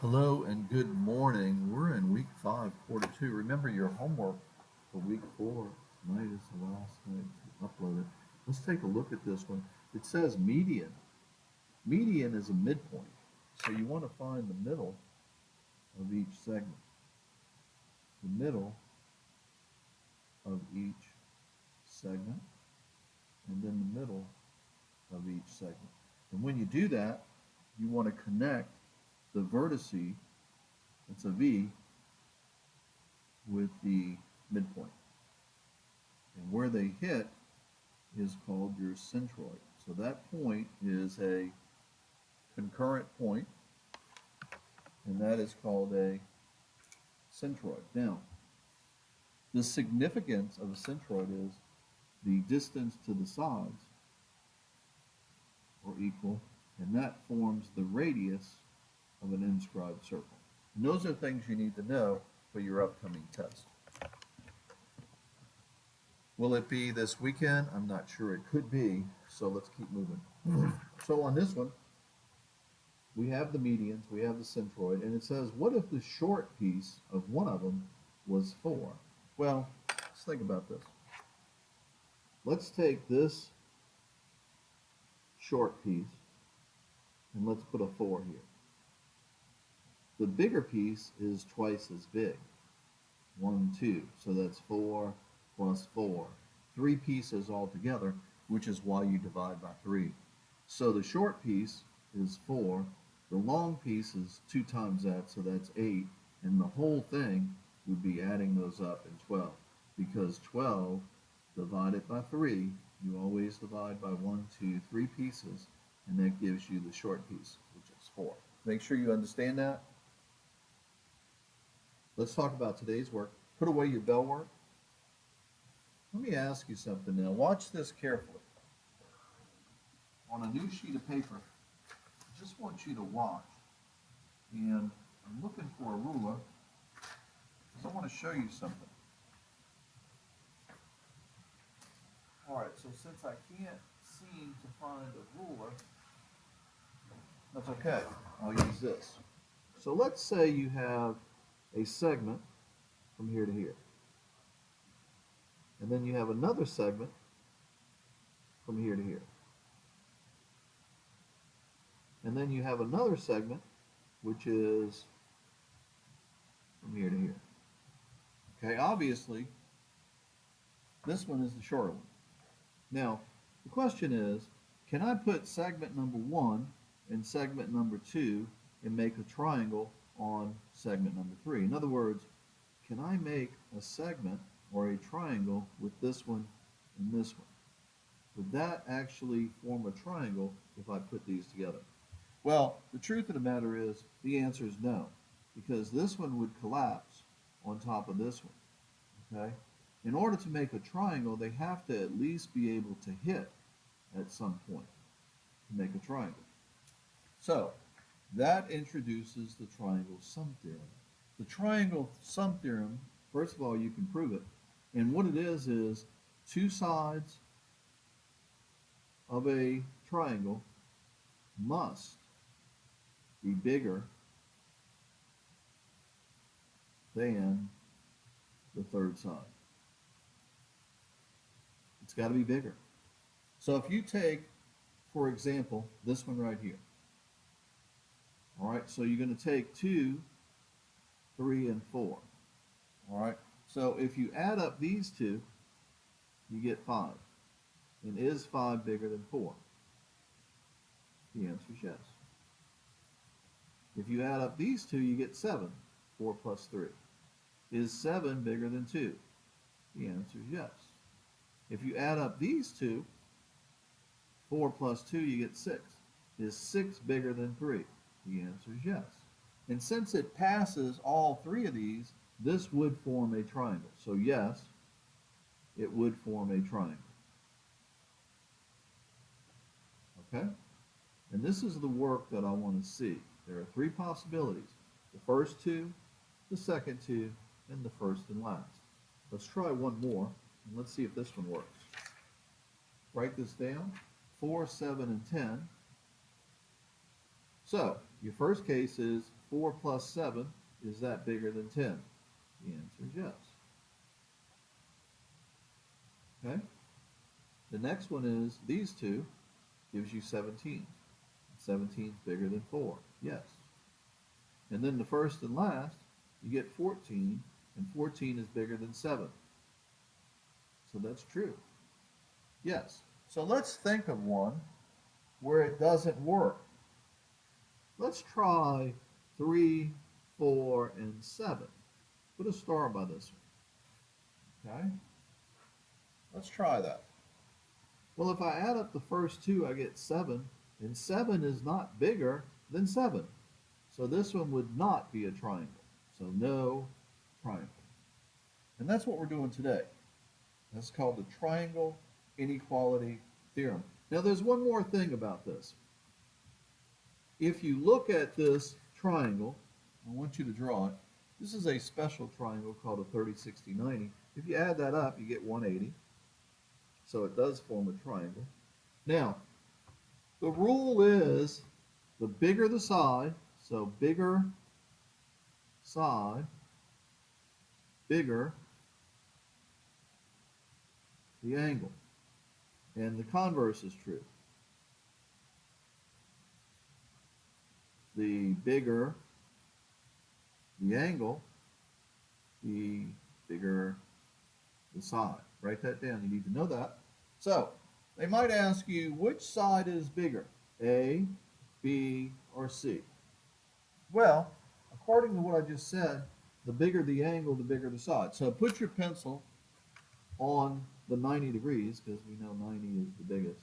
Hello and good morning. We're in week 5, quarter 2. Remember your homework for week 4. Tonight is the last night to upload it. Let's take a look at this one. It says median. Median is a midpoint. So you want to find the middle of each segment. The middle of each segment, and then the middle of each segment. And when you do that, you want to connect the vertices, it's a V, with the midpoint. And where they hit is called your centroid. So that point is a concurrent point, and that is called a centroid. Now, the significance of a centroid is the distance to the sides are equal, and that forms the radius of an inscribed circle. And those are things you need to know for your upcoming test. Will it be this weekend? I'm not sure. It could be, so let's keep moving. So on this one, we have the medians, we have the centroid, and it says, what if the short piece of one of them was 4? Well, let's think about this. Let's take this short piece, and let's put a 4 here. The bigger piece is twice as big. 1, 2, so that's 4 plus 4. 3 pieces altogether, which is why you divide by 3. So the short piece is 4. The long piece is 2 times that, so that's 8. And the whole thing would be adding those up in 12. Because 12 divided by 3, you always divide by 1, 2, 3 pieces, and that gives you the short piece, which is 4. Make sure you understand that. Let's talk about today's work. Put away your bell work. Let me ask you something now. Watch this carefully. On a new sheet of paper, I just want you to watch. And I'm looking for a ruler because I want to show you something. All right, so since I can't seem to find a ruler, that's okay. I'll use this. So let's say you have a segment from here to here. And then you have another segment from here to here. And then you have another segment, which is from here to here. Okay, obviously, this one is the shorter one. Now, the question is, can I put segment number 1 and segment number 2 and make a triangle on segment number 3? In other words, can I make a segment or a triangle with this one and this one? Would that actually form a triangle if I put these together? Well, the truth of the matter is the answer is no, because this one would collapse on top of this one, okay? In order to make a triangle, they have to at least be able to hit at some point to make a triangle. So, that introduces the triangle sum theorem. The triangle sum theorem, first of all, you can prove it. And what it is 2 sides of a triangle must be bigger than the third side. It's got to be bigger. So if you take, for example, this one right here. All right, so you're going to take 2, 3, and 4. All right, so if you add up these two, you get 5. And is 5 bigger than 4? The answer is yes. If you add up these two, you get 7. 4 plus 3. Is 7 bigger than 2? The answer is yes. If you add up these two, 4 plus 2, you get 6. Is 6 bigger than 3? The answer is yes. And since it passes all 3 of these, this would form a triangle. So yes, it would form a triangle. Okay? And this is the work that I want to see. There are 3 possibilities. The first 2, the second 2, and the first and last. Let's try one more, and let's see if this one works. Write this down. 4, 7, and 10. So, Your first case is 4 plus 7. Is that bigger than 10? The answer is yes. Okay? The next one is these two gives you 17. 17 is bigger than 4. Yes. And then the first and last, you get 14, and 14 is bigger than 7. So that's true. Yes. So let's think of one where it doesn't work. Let's try 3, 4, and 7. Put a star by this one. Okay? Let's try that. Well, if I add up the first two, I get 7, and 7 is not bigger than 7. So this one would not be a triangle. So no triangle. And that's what we're doing today. That's called the triangle inequality theorem. Now there's one more thing about this. If you look at this triangle, I want you to draw it. This is a special triangle called a 30, 60, 90. If you add that up, you get 180. So it does form a triangle. Now, the rule is the bigger the side, so bigger side, bigger the angle. And the converse is true. The bigger the angle, the bigger the side. Write that down. You need to know that. So, they might ask you, which side is bigger, A, B, or C? Well, according to what I just said, the bigger the angle, the bigger the side. So put your pencil on the 90 degrees, because we know 90 is the biggest,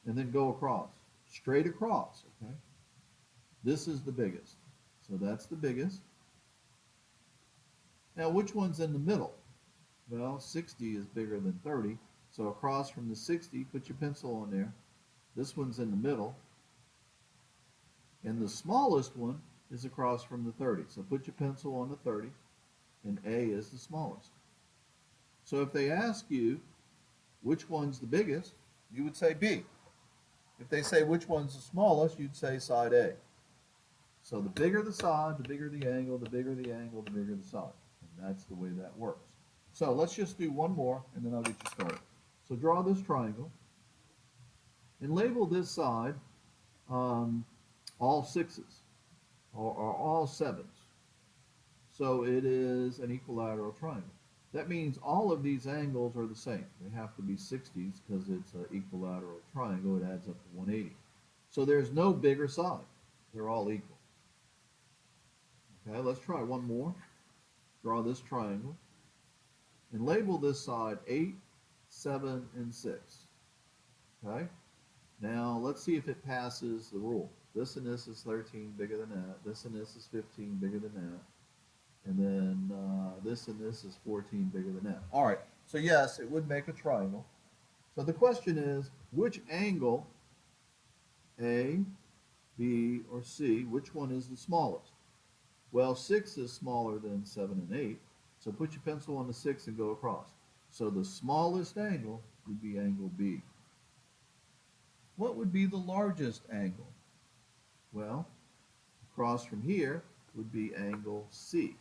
and then go across, straight across, okay? This is the biggest. So that's the biggest. Now, which one's in the middle? Well, 60 is bigger than 30. So across from the 60, put your pencil on there. This one's in the middle. And the smallest one is across from the 30. So put your pencil on the 30, and A is the smallest. So if they ask you which one's the biggest, you would say B. If they say which one's the smallest, you'd say side A. So the bigger the side, the bigger the angle, the bigger the angle, the bigger the side. And that's the way that works. So let's just do one more, and then I'll get you started. So draw this triangle, and label this side all sixes, or all sevens. So it is an equilateral triangle. That means all of these angles are the same. They have to be 60s because it's an equilateral triangle. It adds up to 180. So there's no bigger side. They're all equal. Okay, let's try one more. Draw this triangle, and label this side 8, 7, and 6. Okay? Now, let's see if it passes the rule. This and this is 13, bigger than that. This and this is 15, bigger than that. And then this and this is 14, bigger than that. All right, so yes, it would make a triangle. So the question is, which angle, A, B, or C, which one is the smallest? Well, 6 is smaller than 7 and 8, so put your pencil on the 6 and go across. So the smallest angle would be angle B. What would be the largest angle? Well, across from here would be angle C.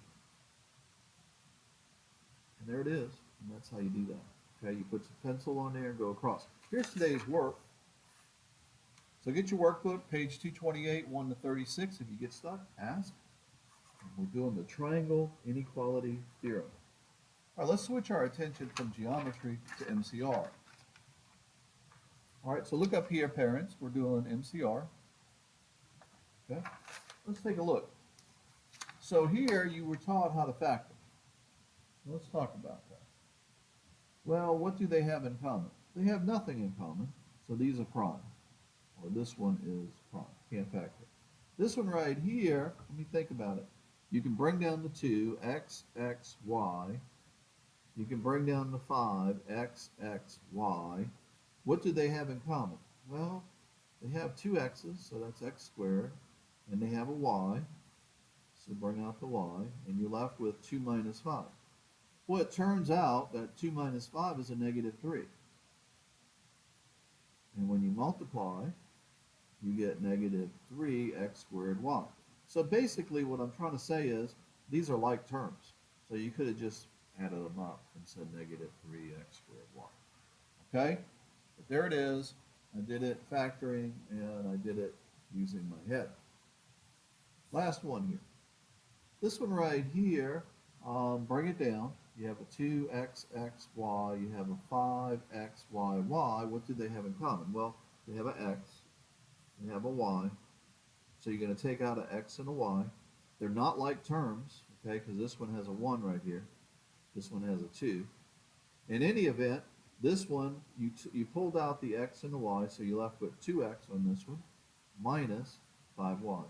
And there it is, and that's how you do that. Okay, you put some pencil on there and go across. Here's today's work. So get your workbook, page 228, 1 to 36. If you get stuck, ask. And we're doing the triangle inequality theorem. All right, let's switch our attention from geometry to MCR. All right, so look up here, parents. We're doing MCR. Okay, let's take a look. So here you were taught how to factor. Let's talk about that. Well, what do they have in common? They have nothing in common, so these are prime. Or this one is prime, can't factor. This one right here, let me think about it. You can bring down the 2, x, x, y. You can bring down the 5, x, x, y. What do they have in common? Well, they have 2 x's, so that's x squared, and they have a y, so bring out the y, and you're left with 2 minus 5. Well, it turns out that 2 minus 5 is a negative 3. And when you multiply, you get negative 3x squared y. So basically what I'm trying to say is these are like terms. So you could have just added them up and said negative 3x squared y. Okay? But there it is. I did it factoring and I did it using my head. Last one here. This one right here, bring it down. You have a 2xxy, you have a 5xyy. What do they have in common? Well, they have an x, they have a y. So you're going to take out an x and a y. They're not like terms, okay, because this one has a 1 right here. This one has a 2. In any event, this one, you pulled out the x and the y, so you're left with 2x on this one, minus 5y.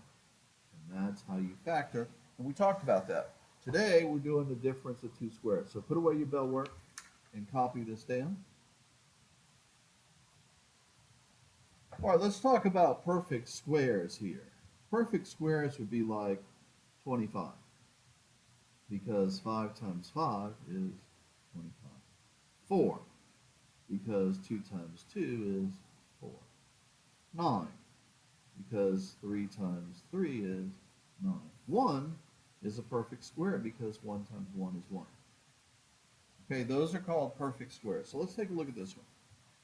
And that's how you factor. And we talked about that. Today, we're doing the difference of two squares. So put away your bell work and copy this down. All right, let's talk about perfect squares here. Perfect squares would be like 25, because 5 times 5 is 25. 4, because 2 times 2 is 4. 9, because 3 times 3 is 9. 1 is a perfect square because 1 times 1 is 1. Okay, those are called perfect squares. So let's take a look at this one.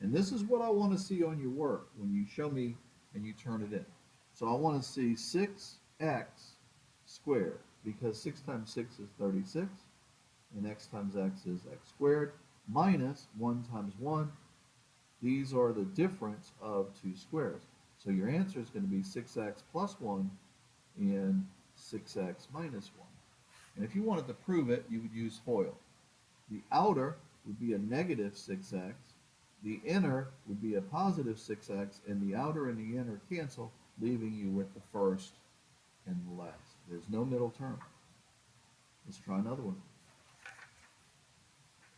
And this is what I want to see on your work when you show me and you turn it in. So I want to see 6x squared, because 6 times 6 is 36, and x times x is x squared, minus 1 times 1. These are the difference of two squares. So your answer is going to be 6x plus 1 and 6x minus 1. And if you wanted to prove it, you would use FOIL. The outer would be a negative 6x, the inner would be a positive 6x, and the outer and the inner cancel, leaving you with the first and the last. There's no middle term. Let's try another one.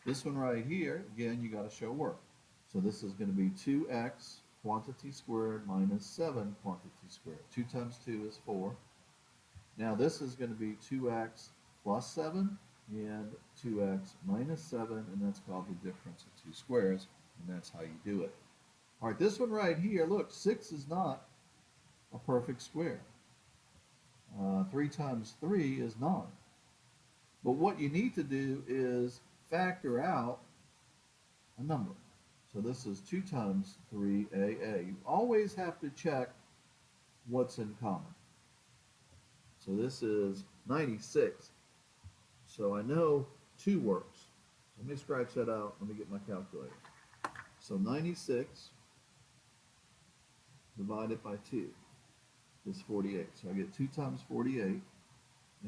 This one right here, again, you got to show work. So this is going to be 2x quantity squared minus 7 quantity squared. 2 times 2 is 4. Now this is going to be 2x plus 7 and 2x minus 7, and that's called the difference of two squares, and that's how you do it. All right, this one right here, look, 6 is not a perfect square. 3 times 3 is 9. But what you need to do is factor out a number. So this is 2 times 3AA. You always have to check what's in common. So this is 96. So I know 2 works. So let me scratch that out. Let me get my calculator. So 96 divided by 2 is 48. So I get 2 times 48. And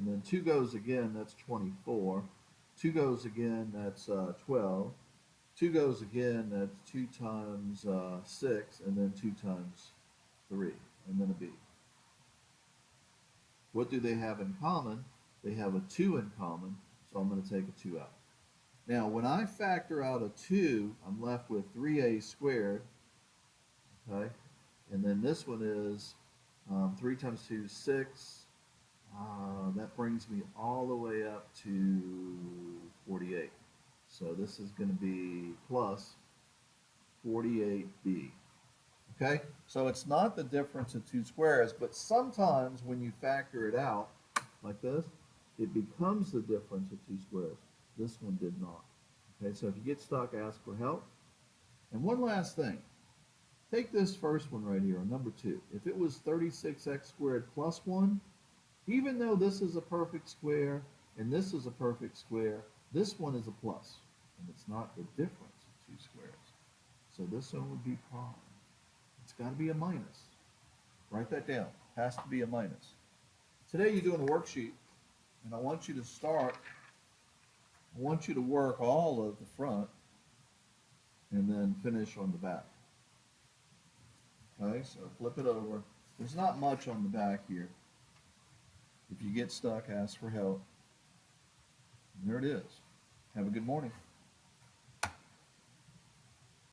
then 2 goes again, that's 24. 2 goes again, that's 12. 2 goes again, that's 2 times 6, and then 2 times 3, and then a B. What do they have in common? They have a 2 in common, so I'm going to take a 2 out. Now, when I factor out a 2, I'm left with 3a squared, okay? And then this one is 3 times 2 is 6. That brings me all the way up to 48. So this is going to be plus 48b. Okay? So it's not the difference of two squares, but sometimes when you factor it out like this, it becomes the difference of two squares. This one did not. Okay, so if you get stuck, ask for help. And one last thing. Take this first one right here, number 2. If it was 36x squared plus 1, even though this is a perfect square and this is a perfect square, this one is a plus, and it's not the difference of two squares. So this one would be prime. It's got to be a minus. Write that down. Has to be a minus. Today you're doing a worksheet, and I want you to work all of the front and then finish on the back. Okay, so flip it over. There's not much on the back here. If you get stuck, ask for help. And there it is. Have a good morning.